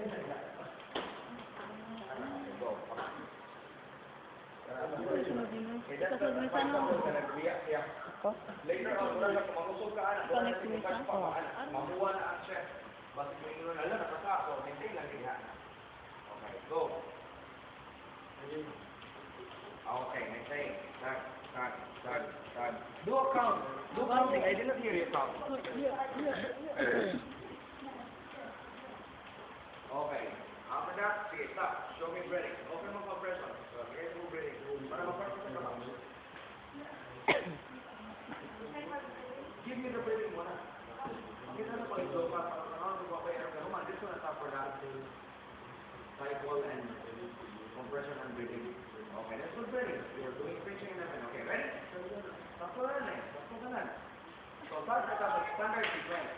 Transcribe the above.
Go. Kasunod mo sa ano? Later on, wala ka mamusog ka, anak. Connect mo sa? Mamuha na ang chef. Basta kung inyo na lang, nakaka. So, maintain lang din ha. Okay, go. Okay, maintain. Start. Do a count. Do counting. I did not hear you count. Okay. After that, sige, stop. Show me breathing. Open mo compression. So, get mo breathing. Para ma-practice ka ba? Give me the breathing muna. Makita na po ito pa. Parang ko pa kayo. Pero man, dito na stop for that. Cycle and compression and breathing. Okay, that's good breathing. You're doing pinching and everything. Okay, ready? Stop ko na. So, start with the standard sequence.